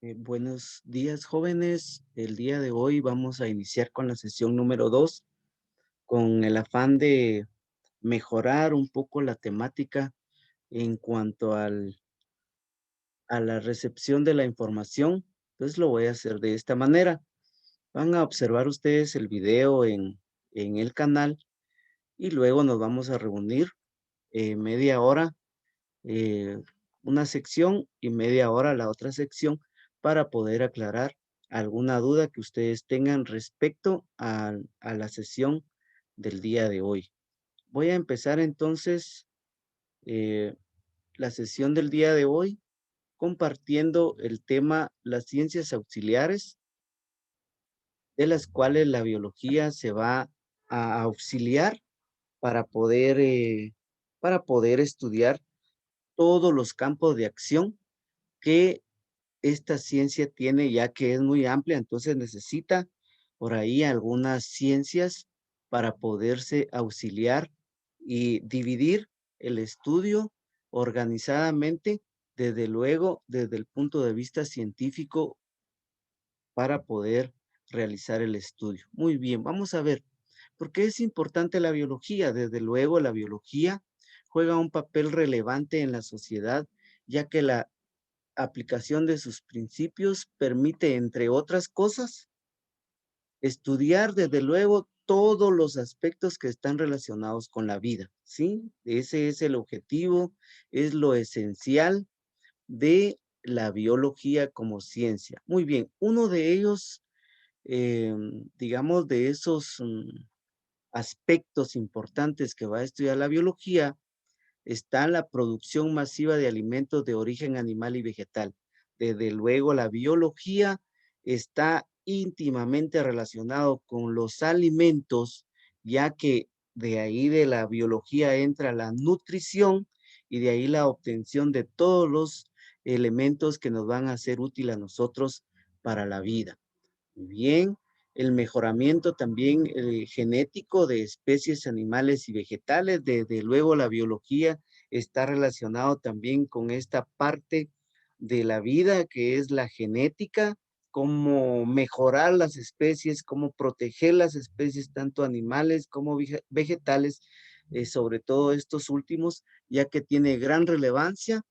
Buenos días, jóvenes. El día de hoy vamos a iniciar con la sesión número 2, con el afán de mejorar un poco la temática en cuanto a la recepción de la información. Entonces lo voy a hacer de esta manera. Van a observar ustedes el video en el canal y luego nos vamos a reunir media hora eh, una sección y media hora la otra sección para poder aclarar alguna duda que ustedes tengan respecto a la sesión del día de hoy. Voy a empezar entonces eh, la sesión del día de hoy compartiendo el tema las ciencias auxiliares, de las cuales la biología se va a auxiliar para para poder estudiar todos los campos de acción que esta ciencia tiene, ya que es muy amplia, entonces necesita por ahí algunas ciencias para poderse auxiliar y dividir el estudio organizadamente, desde luego, desde el punto de vista científico para poder realizar el estudio. Muy bien, vamos a ver, ¿por qué es importante la biología? Desde luego, la biología juega un papel relevante en la sociedad, ya que la aplicación de sus principios permite, entre otras cosas, estudiar desde luego todos los aspectos que están relacionados con la vida, ¿sí? Ese es el objetivo, es lo esencial de la biología como ciencia. Muy bien, uno de ellos, digamos, de esos aspectos importantes que va a estudiar la biología está la producción masiva de alimentos de origen animal y vegetal. Desde luego, la biología está íntimamente relacionado con los alimentos, ya que de ahí de la biología entra la nutrición y de ahí la obtención de todos los elementos que nos van a ser útil a nosotros para la vida. Bien, el mejoramiento también genético de especies animales y vegetales. Desde luego, la biología está relacionado también con esta parte de la vida que es la genética, cómo mejorar las especies, cómo proteger las especies, tanto animales como vegetales, sobre todo estos últimos, ya que tiene gran relevancia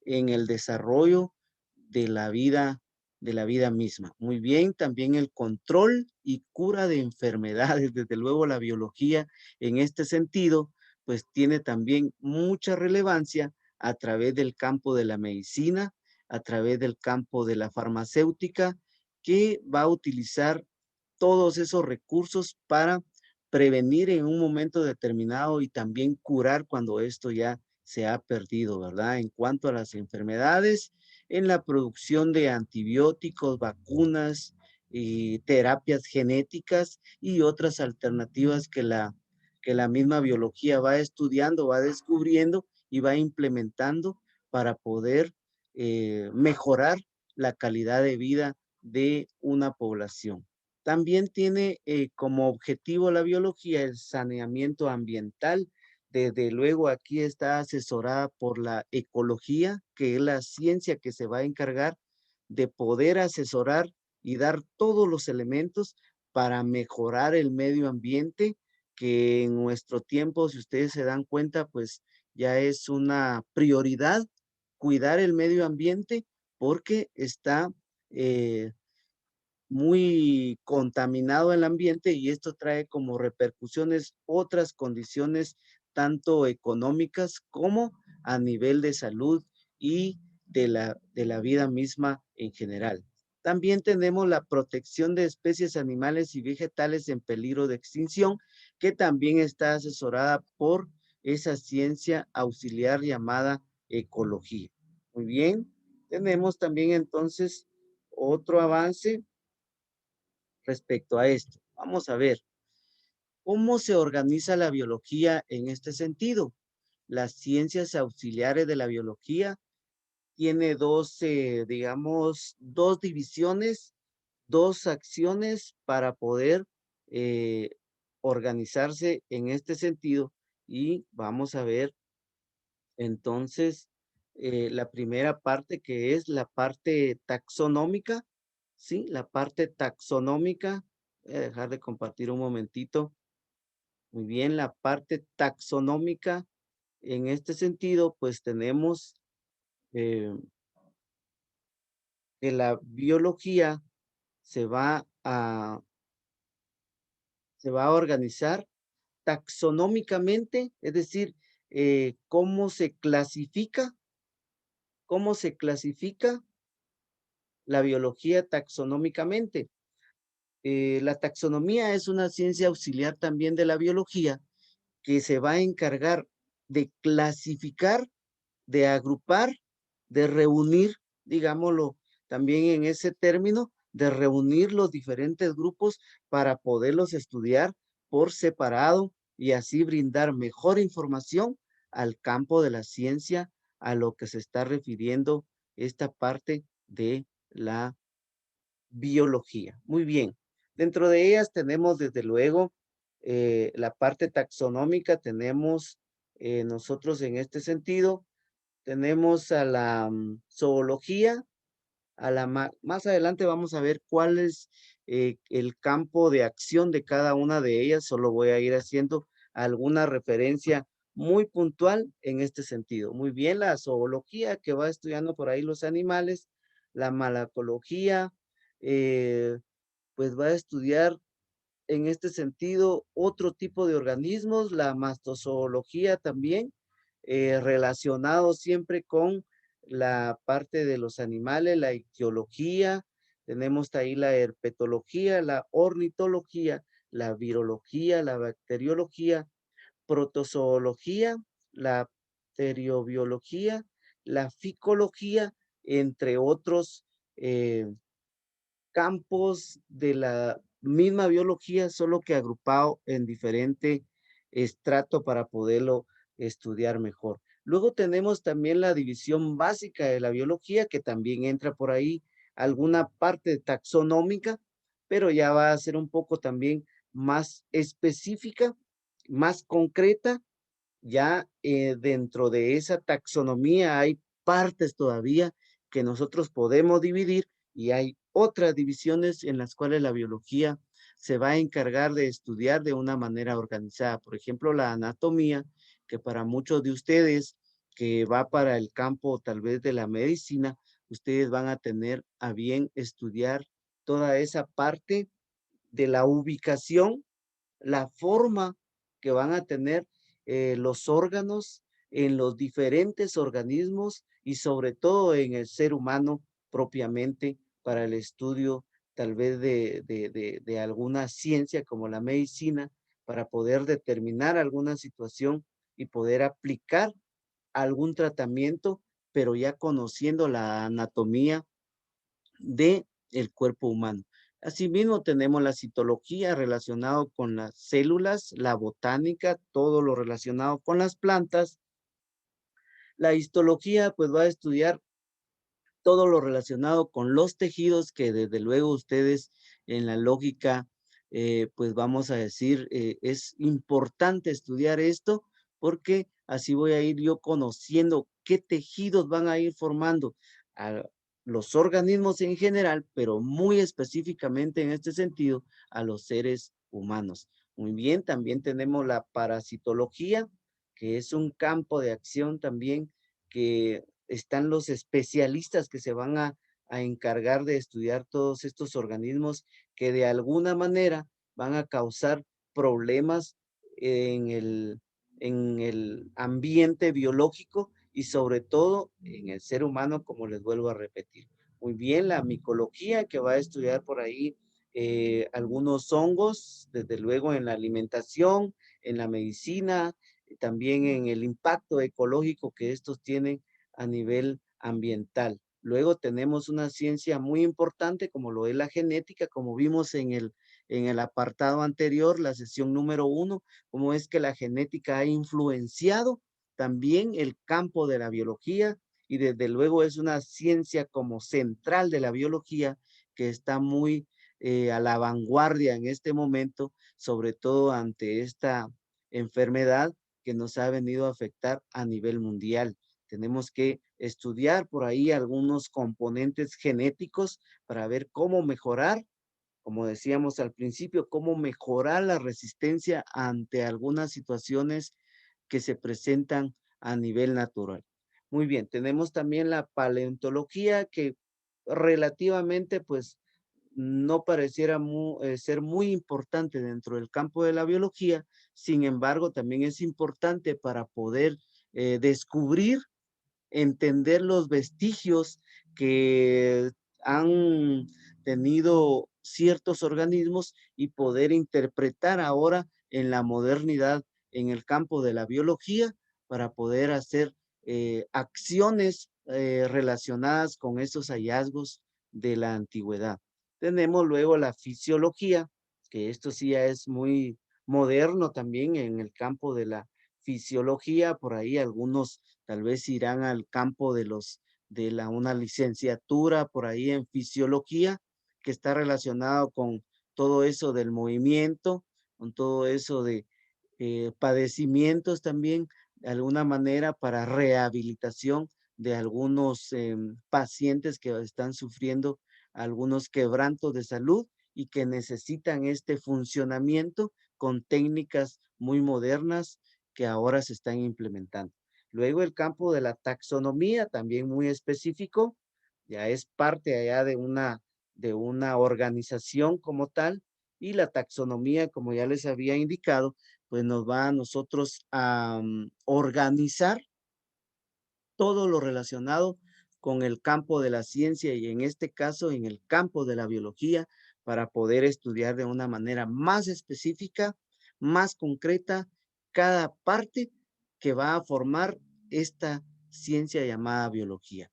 en el desarrollo de de la vida misma. Muy bien, también el control y cura de enfermedades, desde luego la biología en este sentido, pues tiene también mucha relevancia a través del campo de la medicina, a través del campo de la farmacéutica, que va a utilizar todos esos recursos para prevenir en un momento determinado y también curar cuando esto ya se ha perdido, ¿verdad? En cuanto a las enfermedades, en la producción de antibióticos, vacunas y terapias genéticas y otras alternativas que la misma biología va estudiando, va descubriendo y va implementando para poder mejorar la calidad de vida de una población. También tiene como objetivo la biología el saneamiento ambiental. Desde luego, aquí está asesorada por la ecología, que es la ciencia que se va a encargar de poder asesorar y dar todos los elementos para mejorar el medio ambiente, que en nuestro tiempo, si ustedes se dan cuenta, pues ya es una prioridad cuidar el medio ambiente porque está eh, muy contaminado el ambiente y esto trae como repercusiones otras condiciones tanto económicas como a nivel de salud y de la vida misma en general. También tenemos la protección de especies animales y vegetales en peligro de extinción, que también está asesorada por esa ciencia auxiliar llamada ecología. Muy bien, tenemos también entonces otro avance respecto a esto. Vamos a ver, ¿cómo se organiza la biología en este sentido? Las ciencias auxiliares de la biología tiene dos, digamos, dos divisiones, dos acciones para poder eh, organizarse en este sentido y vamos a ver entonces la primera parte, que es la parte taxonómica, ¿sí? La parte taxonómica. Voy a dejar de compartir un momentito. Muy bien, la parte taxonómica. En este sentido, pues tenemos eh, que la biología se va a, se va a organizar taxonómicamente, es decir, cómo se clasifica la biología taxonómicamente. La taxonomía es una ciencia auxiliar también de la biología que se va a encargar de clasificar, de agrupar, de reunir, digámoslo también en ese término, de reunir los diferentes grupos para poderlos estudiar por separado y así brindar mejor información al campo de la ciencia a lo que se está refiriendo esta parte de la biología. Muy bien. Dentro de ellas tenemos desde luego la parte taxonómica, tenemos nosotros en este sentido, tenemos a la zoología, más adelante vamos a ver cuál es el campo de acción de cada una de ellas, solo voy a ir haciendo alguna referencia muy puntual en este sentido. Muy bien, la zoología que va estudiando por ahí los animales, la malacología, eh, pues va a estudiar en este sentido otro tipo de organismos, la mastozoología también, relacionado siempre con la parte de los animales, la ictiología, tenemos ahí la herpetología, la ornitología, la virología, la bacteriología, protozoología, la bacteriobiología, la ficología, entre otros eh, campos de la misma biología, solo que agrupado en diferente estrato para poderlo estudiar mejor. Luego tenemos también la división básica de la biología, que también entra por ahí alguna parte taxonómica, pero ya va a ser un poco también más específica, más concreta. Ya dentro de esa taxonomía hay partes todavía que nosotros podemos dividir y hay otras divisiones en las cuales la biología se va a encargar de estudiar de una manera organizada. Por ejemplo, la anatomía, que para muchos de ustedes que va para el campo tal vez de la medicina, ustedes van a tener a bien estudiar toda esa parte de la ubicación, la forma que van a tener los órganos en los diferentes organismos y sobre todo en el ser humano propiamente para el estudio tal vez de alguna ciencia como la medicina para poder determinar alguna situación y poder aplicar algún tratamiento, pero ya conociendo la anatomía de el cuerpo humano. Asimismo, tenemos la citología relacionado con las células, la botánica, todo lo relacionado con las plantas. La histología, pues va a estudiar todo lo relacionado con los tejidos, que desde luego ustedes en la lógica, pues vamos a decir, es importante estudiar esto porque así voy a ir yo conociendo qué tejidos van a ir formando a los organismos en general, pero muy específicamente en este sentido a los seres humanos. Muy bien, también tenemos la parasitología, que es un campo de acción también que están los especialistas que se van a encargar de estudiar todos estos organismos que de alguna manera van a causar problemas en en el ambiente biológico y sobre todo en el ser humano, como les vuelvo a repetir. Muy bien, la micología que va a estudiar por ahí algunos hongos, desde luego en la alimentación, en la medicina, también en el impacto ecológico que estos tienen a nivel ambiental. Luego tenemos una ciencia muy importante como lo es la genética, como vimos en el apartado anterior, la sesión número 1, cómo es que la genética ha influenciado también el campo de la biología y desde luego es una ciencia como central de la biología que está muy a la vanguardia en este momento, sobre todo ante esta enfermedad que nos ha venido a afectar a nivel mundial. Tenemos que estudiar por ahí algunos componentes genéticos para ver cómo mejorar, como decíamos al principio, cómo mejorar la resistencia ante algunas situaciones que se presentan a nivel natural. Muy bien, tenemos también la paleontología que relativamente pues no pareciera ser muy importante dentro del campo de la biología. Sin embargo, también es importante para poder descubrir, entender los vestigios que han tenido ciertos organismos y poder interpretar ahora en la modernidad en el campo de la biología para poder hacer acciones relacionadas con esos hallazgos de la antigüedad. Tenemos luego la fisiología, que esto sí ya es muy moderno también en el campo de la fisiología. Por ahí algunos tal vez irán al campo una licenciatura por ahí en fisiología, que está relacionado con todo eso del movimiento, con todo eso de padecimientos también, de alguna manera para rehabilitación de algunos pacientes que están sufriendo algunos quebrantos de salud y que necesitan este funcionamiento con técnicas muy modernas que ahora se están implementando. Luego el campo de la taxonomía, también muy específico, ya es parte allá de una organización como tal, y la taxonomía, como ya les había indicado, pues nos va a nosotros a organizar todo lo relacionado con el campo de la ciencia y en este caso en el campo de la biología para poder estudiar de una manera más específica, más concreta, cada parte que va a formar esta ciencia llamada biología.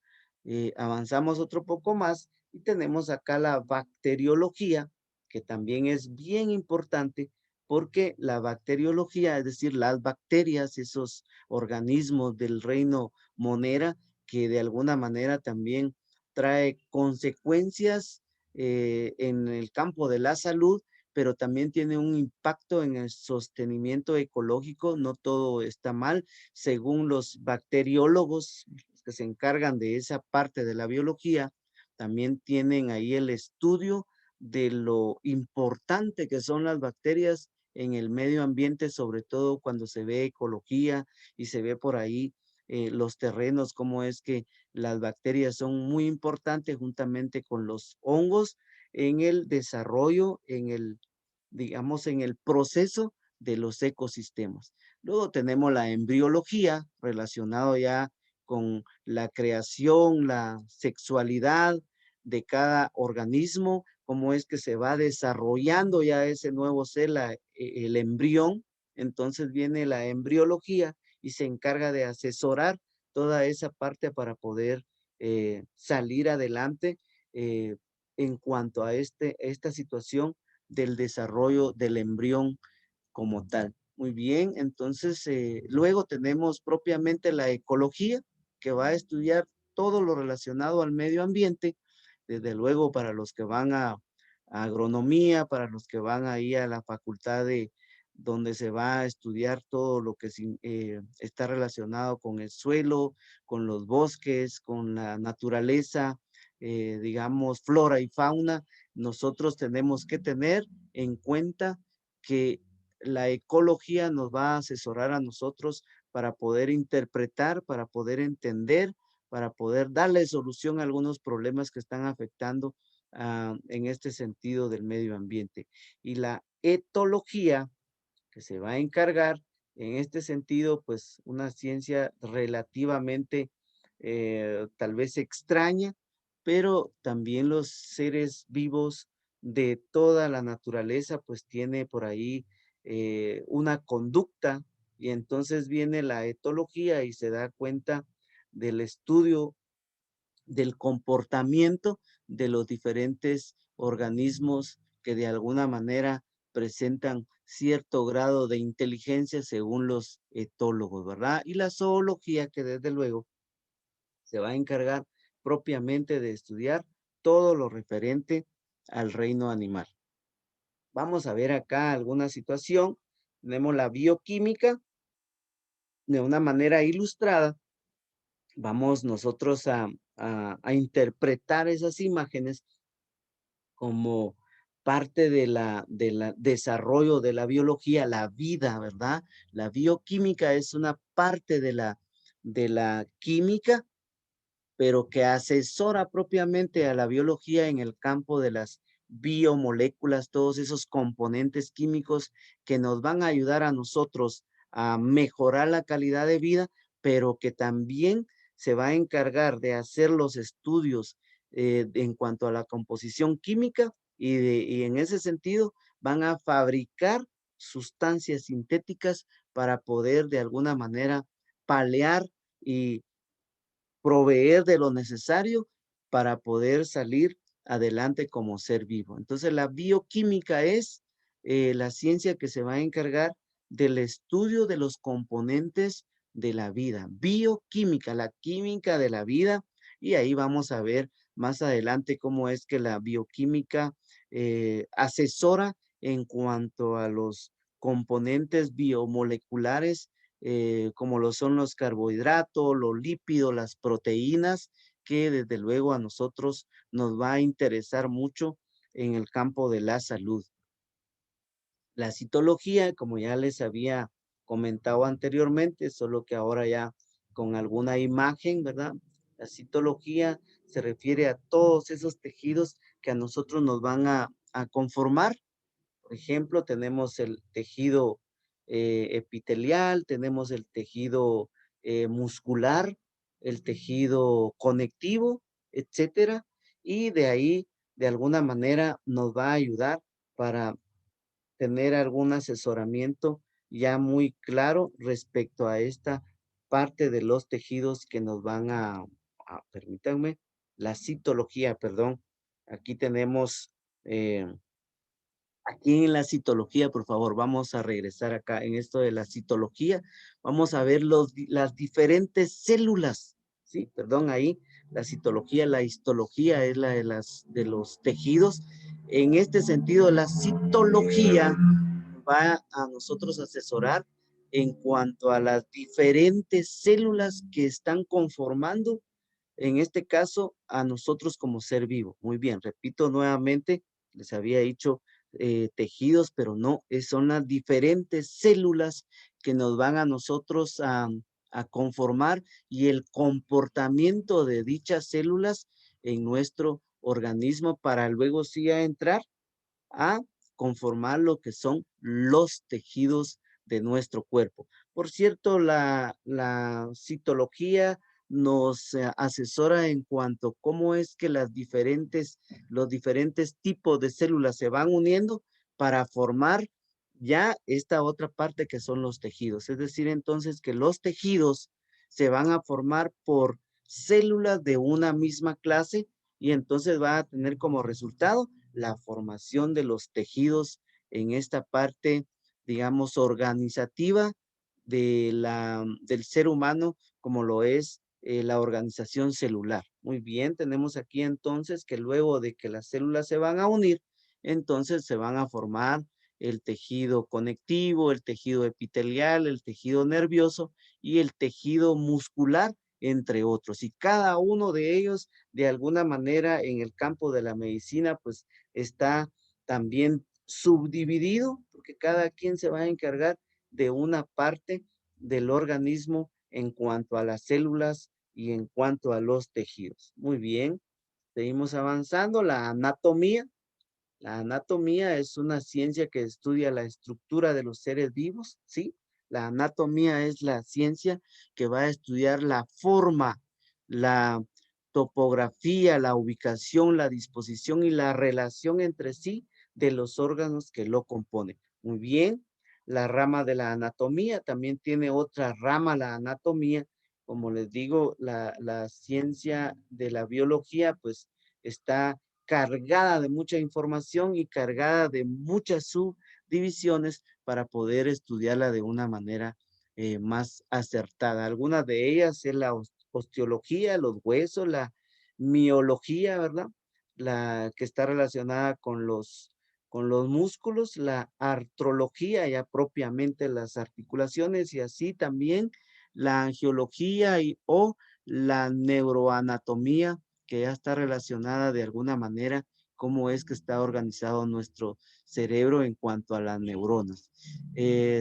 Avanzamos otro poco más y tenemos acá la bacteriología, que también es bien importante porque la bacteriología, es decir, las bacterias, esos organismos del reino monera, que de alguna manera también trae consecuencias en el campo de la salud, pero también tiene un impacto en el sostenimiento ecológico. No todo está mal, según los bacteriólogos que se encargan de esa parte de la biología, también tienen ahí el estudio de lo importante que son las bacterias en el medio ambiente, sobre todo cuando se ve ecología y se ve por ahí los terrenos, cómo es que las bacterias son muy importantes juntamente con los hongos en el desarrollo, digamos, en el proceso de los ecosistemas. Luego tenemos la embriología relacionado ya con la creación, la sexualidad de cada organismo, cómo es que se va desarrollando ya ese nuevo ser, el embrión. Entonces viene la embriología y se encarga de asesorar toda esa parte para poder salir adelante eh, en cuanto a esta situación del desarrollo del embrión como tal. Muy bien, entonces luego tenemos propiamente la ecología, que va a estudiar todo lo relacionado al medio ambiente, desde luego para los que van a agronomía, para los que van ahí a la facultad de donde se va a estudiar todo lo que está relacionado con el suelo, con los bosques, con la naturaleza, digamos, flora y fauna. Nosotros tenemos que tener en cuenta que la ecología nos va a asesorar a nosotros para poder interpretar, para poder entender, para poder darle solución a algunos problemas que están afectando en este sentido del medio ambiente. Y la etología, que se va a encargar en este sentido, pues una ciencia relativamente tal vez extraña, pero también los seres vivos de toda la naturaleza, pues tiene por ahí una conducta y entonces viene la etología y se da cuenta del estudio del comportamiento de los diferentes organismos que de alguna manera presentan cierto grado de inteligencia según los etólogos, ¿verdad? Y la zoología que desde luego se va a encargar propiamente de estudiar todo lo referente al reino animal. Vamos a ver acá alguna situación. Tenemos la bioquímica de una manera ilustrada vamos nosotros a interpretar esas imágenes como parte de la desarrollo de la biología, la vida, ¿verdad? La bioquímica es una parte de la química, pero que asesora propiamente a la biología en el campo de las biomoléculas, todos esos componentes químicos que nos van a ayudar a nosotros a mejorar la calidad de vida, pero que también se va a encargar de hacer los estudios en cuanto a la composición química y en ese sentido van a fabricar sustancias sintéticas para poder de alguna manera palear y proveer de lo necesario para poder salir adelante como ser vivo. Entonces, la bioquímica es la ciencia que se va a encargar del estudio de los componentes de la vida. Bioquímica, la química de la vida, y ahí vamos a ver más adelante cómo es que la bioquímica asesora en cuanto a los componentes biomoleculares como lo son los carbohidratos, los lípidos, las proteínas, que desde luego a nosotros nos va a interesar mucho en el campo de la salud. La citología, como ya les había comentado anteriormente, solo que ahora ya con alguna imagen, ¿verdad? La citología se refiere a todos esos tejidos que a nosotros nos van a conformar. Por ejemplo, tenemos el tejido epitelial, tenemos el tejido muscular, el tejido conectivo, etcétera, y de ahí, de alguna manera, nos va a ayudar para tener algún asesoramiento ya muy claro respecto a esta parte de los tejidos que nos van permítanme, la citología, perdón. Aquí tenemos eh, aquí en la citología, por favor, vamos a regresar acá en esto de la citología. Vamos a ver las diferentes células, ¿sí? Perdón, ahí la citología, la histología es la de los tejidos. En este sentido, la citología va a nosotros asesorar en cuanto a las diferentes células que están conformando, en este caso, a nosotros como ser vivo. Muy bien, repito nuevamente, les había dicho tejidos, pero no, son las diferentes células que nos van a nosotros a conformar y el comportamiento de dichas células en nuestro organismo para luego sí a entrar a conformar lo que son los tejidos de nuestro cuerpo. Por cierto, la citología nos asesora en cuanto a cómo es que los diferentes tipos de células se van uniendo para formar ya esta otra parte que son los tejidos. Es decir, entonces que los tejidos se van a formar por células de una misma clase y entonces va a tener como resultado la formación de los tejidos en esta parte, digamos, organizativa del ser humano, como lo es la organización celular. Muy bien, tenemos aquí entonces que luego de que las células se van a unir, entonces se van a formar el tejido conectivo, el tejido epitelial, el tejido nervioso y el tejido muscular, entre otros. Y cada uno de ellos, de alguna manera, en el campo de la medicina, pues está también subdividido, porque cada quien se va a encargar de una parte del organismo en cuanto a las células y en cuanto a los tejidos. Muy bien, seguimos avanzando. La anatomía. La anatomía es una ciencia que estudia la estructura de los seres vivos, ¿sí? La anatomía es la ciencia que va a estudiar la forma, la topografía, la ubicación, la disposición y la relación entre sí de los órganos que lo componen. Muy bien, la rama de la anatomía también tiene otra rama, la anatomía. Como les digo, la ciencia de la biología, pues está cargada de mucha información y cargada de muchas subdivisiones para poder estudiarla de una manera más acertada. Algunas de ellas es la osteología, los huesos, la miología, ¿verdad? La que está relacionada con los músculos, la artrología, ya propiamente las articulaciones y así también la angiología o la neuroanatomía, que ya está relacionada de alguna manera cómo es que está organizado nuestro cerebro en cuanto a las neuronas.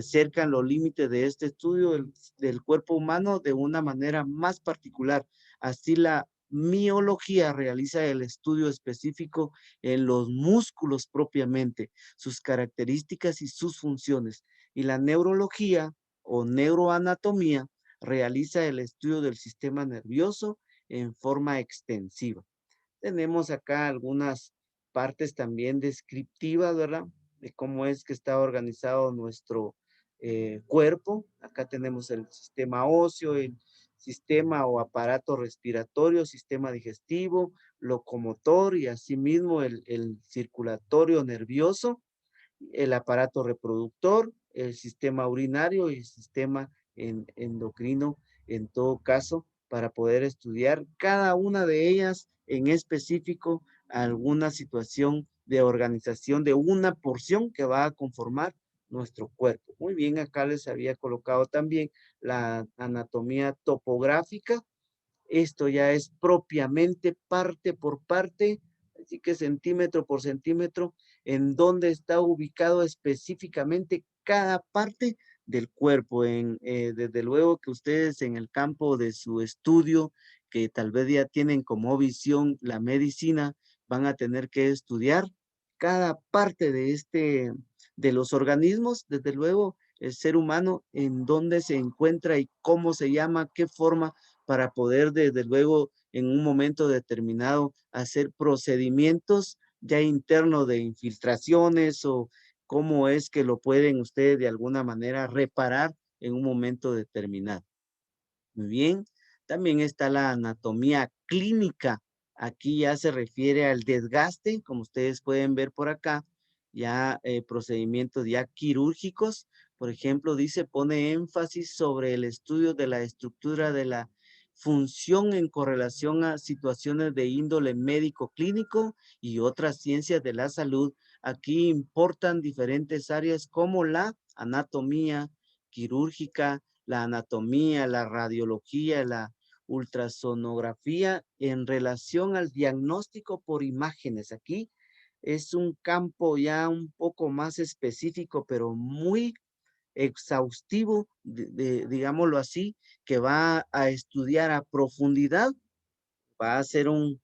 Cercan los límites de este estudio del cuerpo humano de una manera más particular. Así la miología realiza el estudio específico en los músculos propiamente, sus características y sus funciones. Y la neurología o neuroanatomía realiza el estudio del sistema nervioso en forma extensiva. Tenemos acá algunas partes también descriptivas, ¿verdad? De cómo es que está organizado nuestro cuerpo. Acá tenemos el sistema óseo, el sistema o aparato respiratorio, sistema digestivo, locomotor y asimismo el circulatorio nervioso, el aparato reproductor, el sistema urinario y el sistema endocrino en todo caso, para poder estudiar cada una de ellas en específico alguna situación de organización de una porción que va a conformar nuestro cuerpo. Muy bien, acá les había colocado también la anatomía topográfica. Esto ya es propiamente parte por parte, así que centímetro por centímetro, en dónde está ubicado específicamente cada parte del cuerpo. Desde luego que ustedes en el campo de su estudio, que tal vez ya tienen como visión la medicina, van a tener que estudiar cada parte de los organismos, desde luego el ser humano, en dónde se encuentra y cómo se llama, qué forma para poder, desde luego, en un momento determinado, hacer procedimientos ya internos de infiltraciones o cómo es que lo pueden ustedes de alguna manera reparar en un momento determinado. Muy bien. También está la anatomía clínica. Aquí ya se refiere al desgaste, como ustedes pueden ver por acá, ya procedimientos ya quirúrgicos. Por ejemplo, dice, pone énfasis sobre el estudio de la estructura de la función en correlación a situaciones de índole médico clínico y otras ciencias de la salud. Aquí importan diferentes áreas como la anatomía quirúrgica, la anatomía, la radiología, la ultrasonografía en relación al diagnóstico por imágenes. Aquí es un campo ya un poco más específico, pero muy exhaustivo, digámoslo así, que va a estudiar a profundidad, va a ser un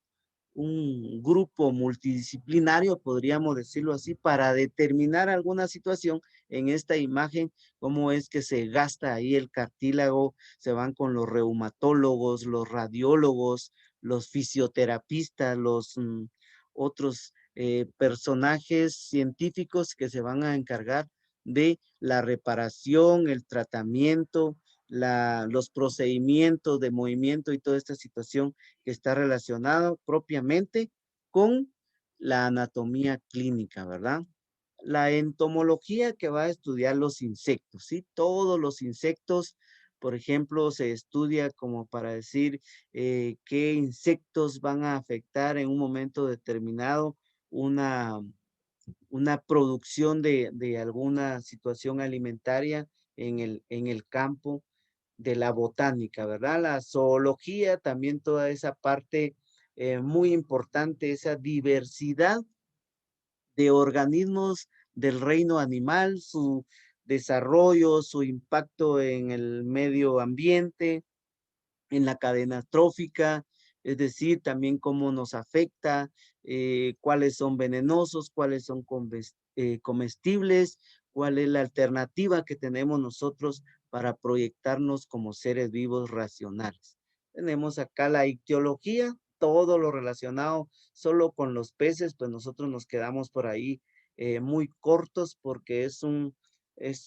grupo multidisciplinario, podríamos decirlo así, para determinar alguna situación en esta imagen, cómo es que se gasta ahí el cartílago, se van con los reumatólogos, los radiólogos, los fisioterapistas, los otros personajes científicos que se van a encargar de la reparación, el tratamiento, los procedimientos de movimiento y toda esta situación que está relacionado propiamente con la anatomía clínica, ¿verdad? La entomología que va a estudiar los insectos, ¿sí? Todos los insectos, por ejemplo, se estudia como para decir qué insectos van a afectar en un momento determinado una, una producción de alguna situación alimentaria en el campo de la botánica, ¿verdad? La zoología, también toda esa parte muy importante, esa diversidad de organismos del reino animal, su desarrollo, su impacto en el medio ambiente, en la cadena trófica, es decir, también cómo nos afecta, cuáles son venenosos, cuáles son comestibles, cuál es la alternativa que tenemos nosotros para proyectarnos como seres vivos racionales. Tenemos acá la ictiología, todo lo relacionado solo con los peces, pues nosotros nos quedamos por ahí muy cortos porque es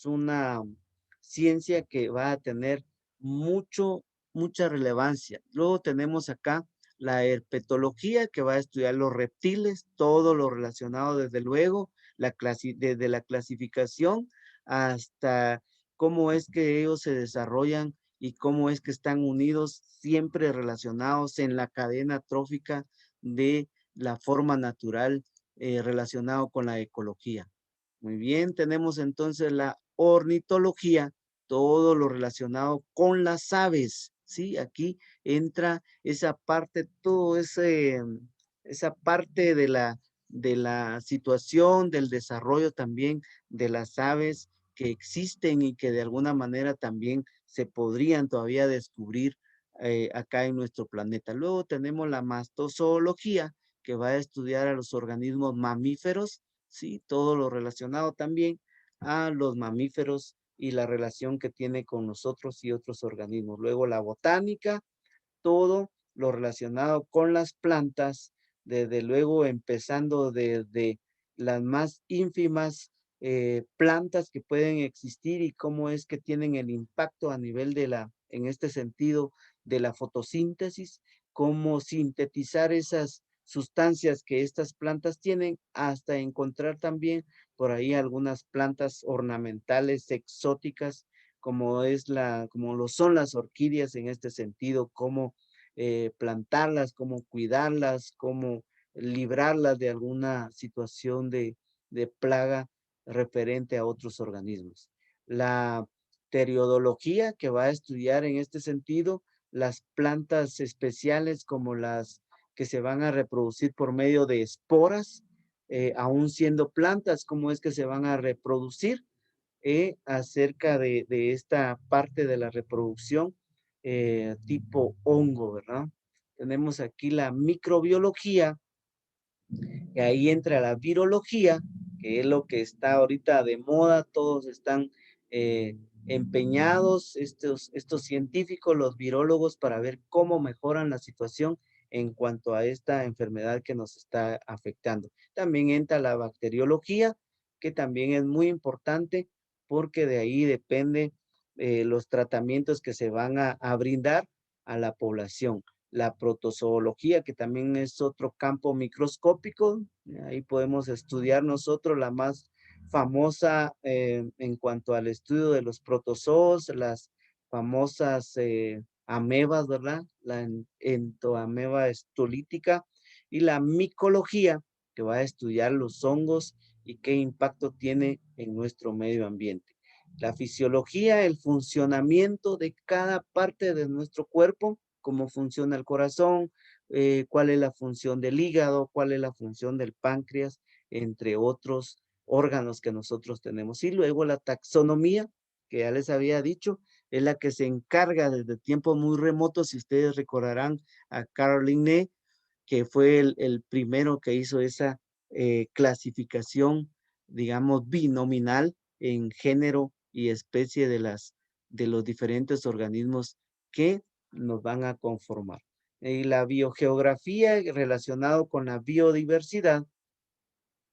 una ciencia que va a tener mucha relevancia. Luego tenemos acá la herpetología que va a estudiar los reptiles, todo lo relacionado desde luego, desde la clasificación hasta cómo es que ellos se desarrollan y cómo es que están unidos, siempre relacionados en la cadena trófica de la forma natural relacionado con la ecología. Muy bien, tenemos entonces la ornitología, todo lo relacionado con las aves. ¿sí? Aquí entra esa parte, todo ese, esa parte de la situación, del desarrollo también de las aves que existen y que de alguna manera también se podrían todavía descubrir acá en nuestro planeta. Luego tenemos la mastozoología, que va a estudiar a los organismos mamíferos, ¿sí? Todo lo relacionado también a los mamíferos y la relación que tiene con nosotros y otros organismos. Luego la botánica, todo lo relacionado con las plantas, desde luego empezando desde las más ínfimas plantas que pueden existir y cómo es que tienen el impacto a nivel de la, en este sentido, de la fotosíntesis, cómo sintetizar esas sustancias que estas plantas tienen, hasta encontrar también por ahí algunas plantas ornamentales exóticas, como es la, como lo son las orquídeas en este sentido, cómo plantarlas, cómo cuidarlas, cómo librarlas de alguna situación de plaga referente a otros organismos. La teriodología, que va a estudiar en este sentido las plantas especiales como las que se van a reproducir por medio de esporas, aún siendo plantas, cómo es que se van a reproducir acerca de esta parte de la reproducción tipo hongo, ¿verdad? Tenemos aquí la microbiología, y ahí entra la virología, que es lo que está ahorita de moda, todos están empeñados, estos científicos, los virólogos, para ver cómo mejoran la situación en cuanto a esta enfermedad que nos está afectando. También entra la bacteriología, que también es muy importante porque de ahí depende los tratamientos que se van a brindar a la población. La protozoología, que también es otro campo microscópico. Ahí podemos estudiar nosotros la más famosa en cuanto al estudio de los protozoos, las famosas amebas, ¿verdad? La entoameba estolítica, y la micología, que va a estudiar los hongos y qué impacto tiene en nuestro medio ambiente. La fisiología, el funcionamiento de cada parte de nuestro cuerpo, cómo funciona el corazón, cuál es la función del hígado, cuál es la función del páncreas, entre otros órganos que nosotros tenemos. Y luego la taxonomía, que ya les había dicho, es la que se encarga desde tiempos muy remotos, si ustedes recordarán a Carl Linné, que fue el primero que hizo esa clasificación, digamos, binominal en género y especie de los diferentes organismos que nos van a conformar. Y la biogeografía relacionado con la biodiversidad,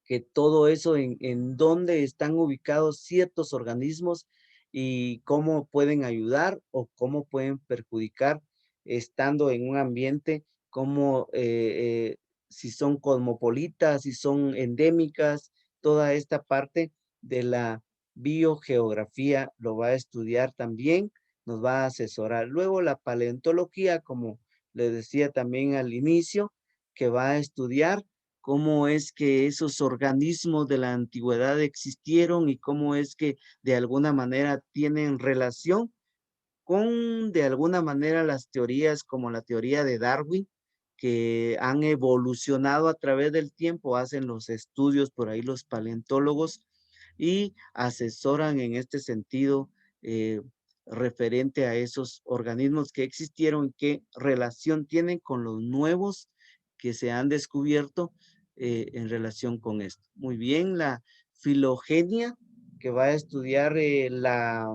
que todo eso en dónde están ubicados ciertos organismos y cómo pueden ayudar o cómo pueden perjudicar estando en un ambiente, como si son cosmopolitas, si son endémicas, toda esta parte de la biogeografía lo va a estudiar también, nos va a asesorar. Luego la paleontología, como le decía también al inicio, que va a estudiar cómo es que esos organismos de la antigüedad existieron y cómo es que de alguna manera tienen relación con, de alguna manera, las teorías como la teoría de Darwin, que han evolucionado a través del tiempo, hacen los estudios por ahí los paleontólogos y asesoran en este sentido referente a esos organismos que existieron, qué relación tienen con los nuevos que se han descubierto en relación con esto. Muy bien, la filogenia, que va a estudiar esta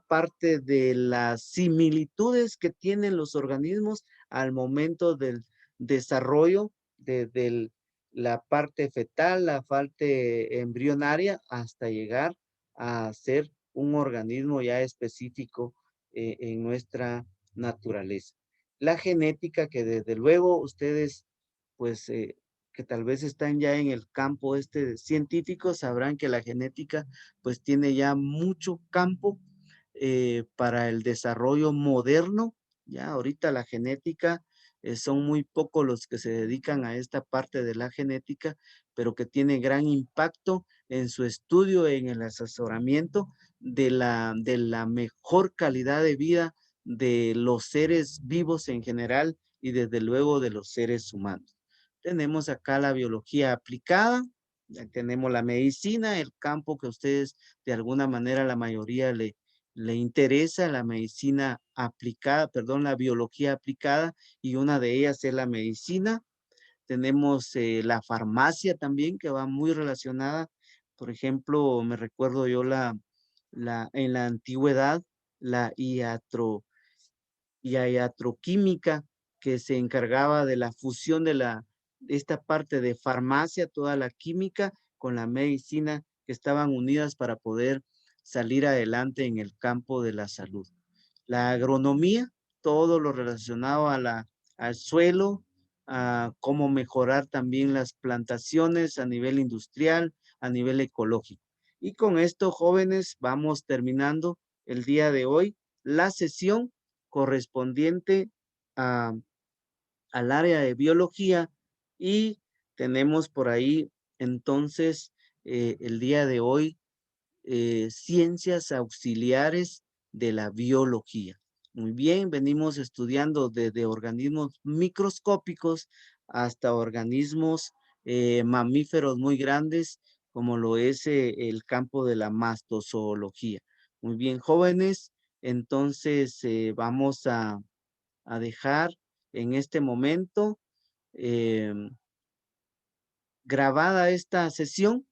parte de las similitudes que tienen los organismos al momento del desarrollo de la parte fetal, la parte embrionaria, hasta llegar a ser un organismo ya específico en nuestra naturaleza. La genética, que desde luego ustedes, pues, que tal vez están ya en el campo este científico, sabrán que la genética, pues, tiene ya mucho campo para el desarrollo moderno. Ya ahorita la genética, son muy pocos los que se dedican a esta parte de la genética, pero que tiene gran impacto en su estudio, en el asesoramiento de la mejor calidad de vida de los seres vivos en general y desde luego de los seres humanos. Tenemos acá la biología aplicada, ya tenemos la medicina, el campo que a ustedes de alguna manera la mayoría le interesa, la medicina aplicada, perdón, la biología aplicada, y una de ellas es la medicina. Tenemos la farmacia también, que va muy relacionada. Por ejemplo, me recuerdo yo en la antigüedad, la iatroquímica, que se encargaba de la fusión de esta parte de farmacia, toda la química con la medicina, que estaban unidas para poder salir adelante en el campo de la salud. La agronomía, todo lo relacionado al suelo, a cómo mejorar también las plantaciones a nivel industrial, a nivel ecológico. Y con esto, jóvenes, vamos terminando el día de hoy la sesión correspondiente a, al área de biología, y tenemos por ahí entonces el día de hoy ciencias auxiliares de la biología. Muy bien, venimos estudiando desde organismos microscópicos hasta organismos mamíferos muy grandes, como lo es el campo de la mastozoología. Muy bien, jóvenes, entonces vamos a dejar en este momento grabada esta sesión.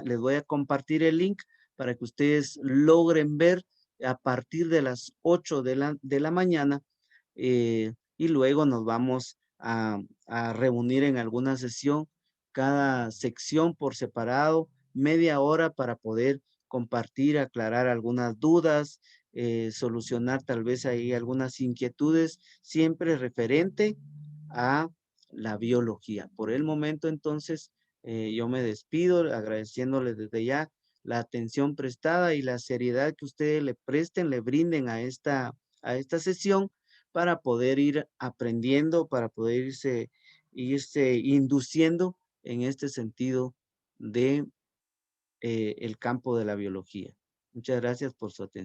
Les voy a compartir el link para que ustedes logren ver a partir de las 8 de la mañana, y luego nos vamos a reunir en alguna sesión, cada sección por separado, media hora para poder compartir, aclarar algunas dudas, solucionar tal vez ahí algunas inquietudes, siempre referente a la biología. Por el momento, entonces, yo me despido agradeciéndoles desde ya la atención prestada y la seriedad que ustedes le presten, le brinden a esta sesión para poder ir aprendiendo, para poder irse induciendo en este sentido de el campo de la biología. Muchas gracias por su atención.